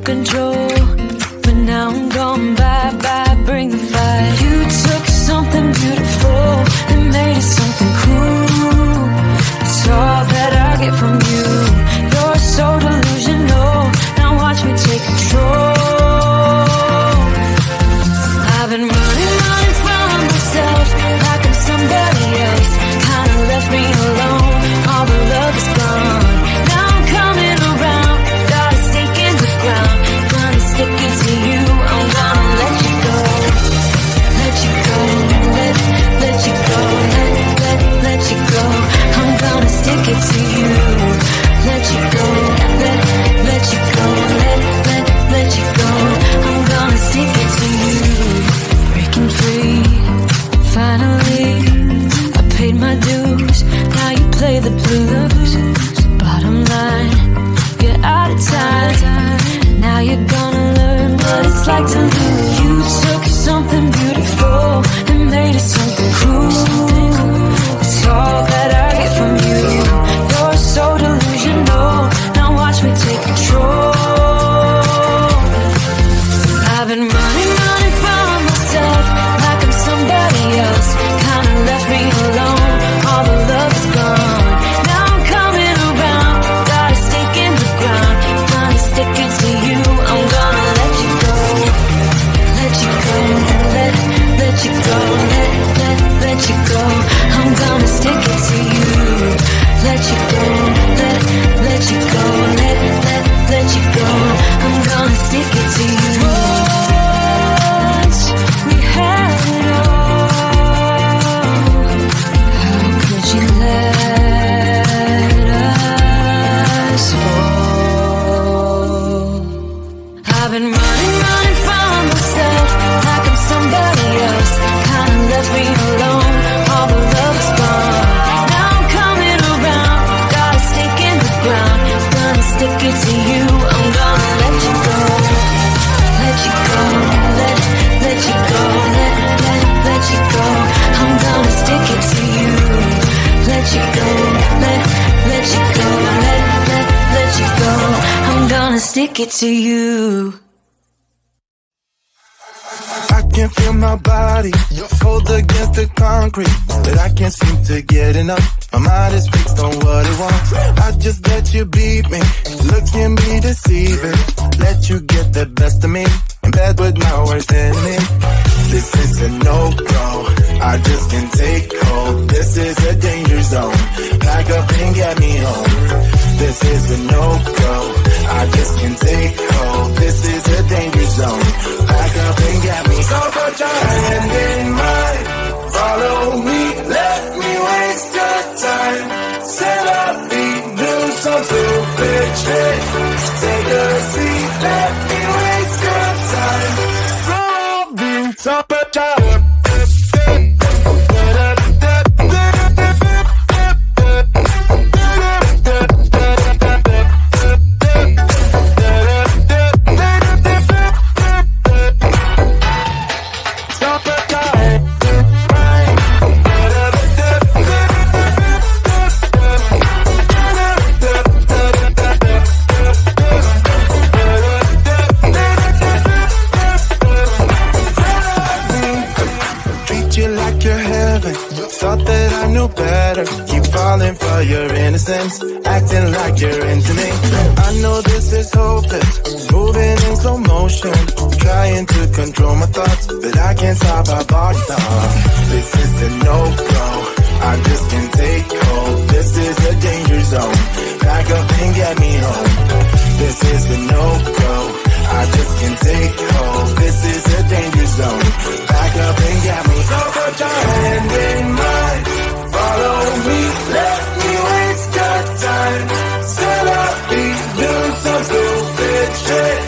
control, but now I'm gone bye-bye, bring the fire. You took something beautiful and made it something cool. It's all that I get from you. You're so delusional, now watch me take control. I've been running from myself like I'm somebody else. Kinda left me alone, all the love is gone. Now I'm coming around, got a stake in the ground. Gonna stick it to you, I'm gonna let you go. Let you go, let you go, let you go. I'm gonna stick it to you. Let you go, let you go, let you go. I'm gonna stick it to you. Breaking free, finally, I paid my dues. Now you play the blues. Bottom line, you're out of time. Now you're gonna learn what it's like to lose. You took something beautiful and made it something cool. It's all that I get from you. You're so delusional, now watch me take control. I've been running from myself like I'm somebody else. Kinda left me alone, all the love is gone. Now I'm coming around, got a stake in the ground. Gonna stick it to you, I'm gonna let you go. Let you go, let you go, let you go. I'm gonna stick it to you. Let you go, let you go, let you go. I'm gonna stick it to you. Once we had it all, how could you let us fall? I've been running from myself like I'm somebody else. Kinda left me alone, all the love is gone. Now I'm coming around, got a stake in the ground. Gonna stick it to you, I'm gonna let you go. Let you go, let you go, let you go. I'm gonna stick it to you. Let you go, let you go, let you go. I'm gonna stick it to you. I can feel my body cold against the concrete, but I can't seem to get enough. My mind is fixed on what it wants. I just let you beat me, look can be deceiving. Let you get the best of me, in bed with my worst enemy. This is a no-go, I just can't take hold. This is a danger zone, pack up and get me home. This is a no-go, I just can't take hold. This is a danger zone, pack up and get me. So put your hand in mine, follow me, let me waste your time. Set up feet, do some stupid shit. Take a seat, let me waste your time. So put your better. Keep falling for your innocence, acting like you're into me. I know this is hopeless, moving in slow motion, trying to control my thoughts, but I can't stop our body thought. This is a no-go, I just can't take hold. This is a danger zone, back up and get me home. This is a no-go, I just can't take hold. This is a danger zone, back up and get me. So put your hand in mine, follow me, let me waste your time. Set up feet, do some stupid shit.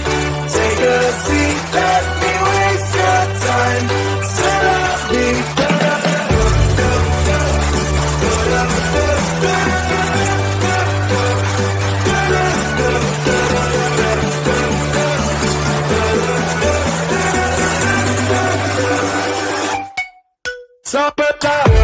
Take a seat, let me waste your time. Set up feet. Summertime.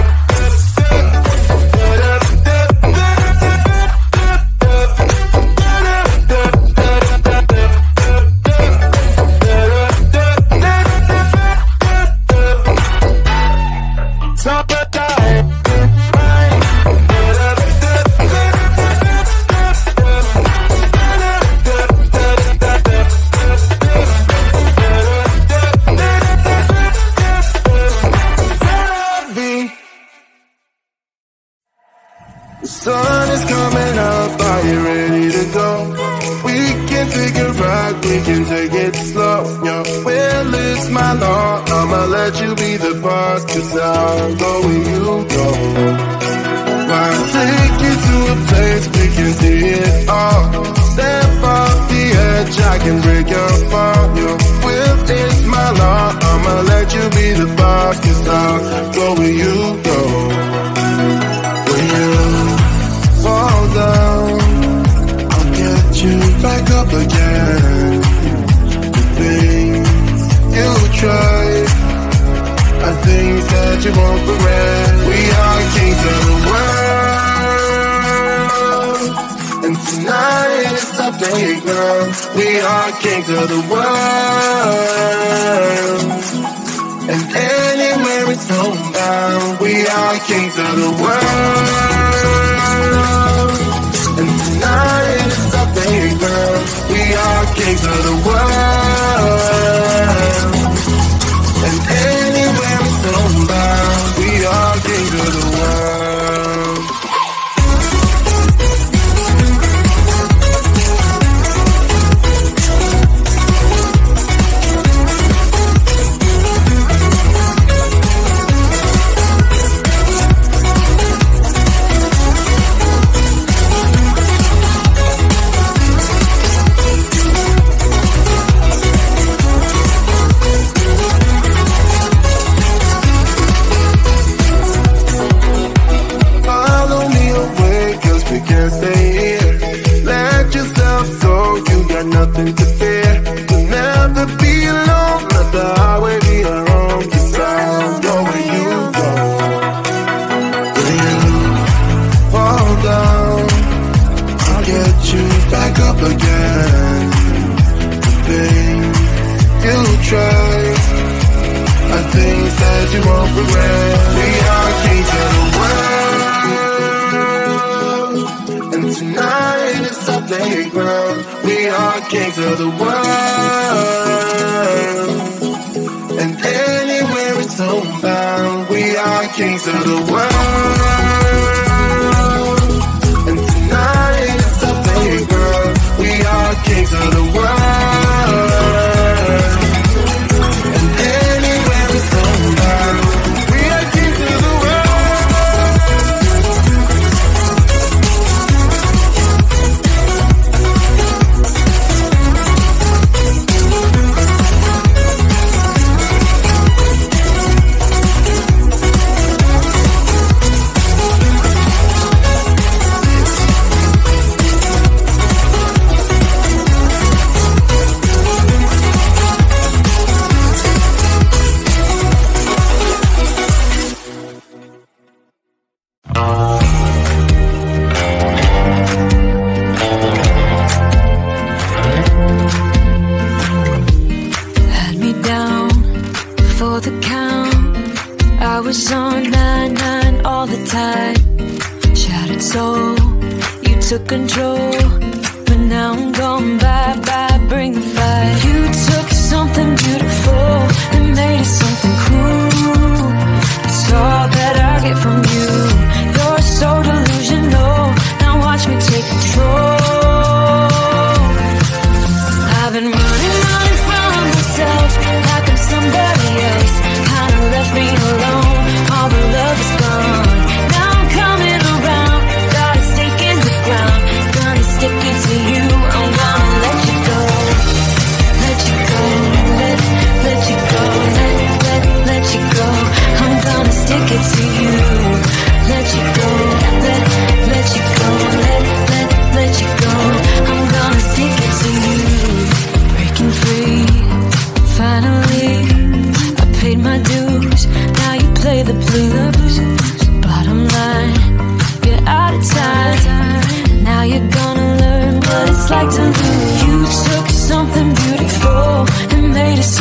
is coming up, are you ready to go? We can take a ride, we can take it slow, yo. Well, it's my law, I'ma let you be the boss, 'cause I'll go where you go. I'll take you to a place we can see it all. Step off the edge, I can break your fall, yo. Well, it's my law, I'ma let you be the boss, 'cause I'll go where you go. When you fall down, I'll get you back up again. The things you try are things that you won't regret. We are kings of the world, and tonight is the playground. We are kings of the world, and anywhere it's homebound. We are kings of the world, and tonight is the playground. We are kings of the world, and anywhere it's homebound. We are kings of the world. Nothing to fear, you'll never be alone. Let the highway be your home, 'cause I'll go where you go. When you fall down, I'll get you back up again. The things you try are things that you won't regret. We are kings of the world, and tonight is our playground. We are kings of the world, and anywhere it's homebound. We are kings of the world, and tonight it's our playground. We are kings of the world, and anywhere it's homebound. We are kings of the world. Took control, but now I'm gone. Bye bye, bring the fire. You took something beautiful and made it something cool. It's all that I get from you. You're so delusional. Now watch me take control. I've been running from myself like I'm somebody else. Kinda left me alone. All the love is gone. Now I'm coming around. Got a stake in the ground. Gonna stick it to you. I'm gonna let you go. Let you go. Let you go. Let you go. I'm gonna stick it to you. Let you go. Let you go. Let you go. I'm gonna stick it to you. Breaking free. Finally, I paid my dues. Now you play the blues. Bottom line, you're out of time. Now you're gonna learn what it's like to lose. You took something beautiful and made it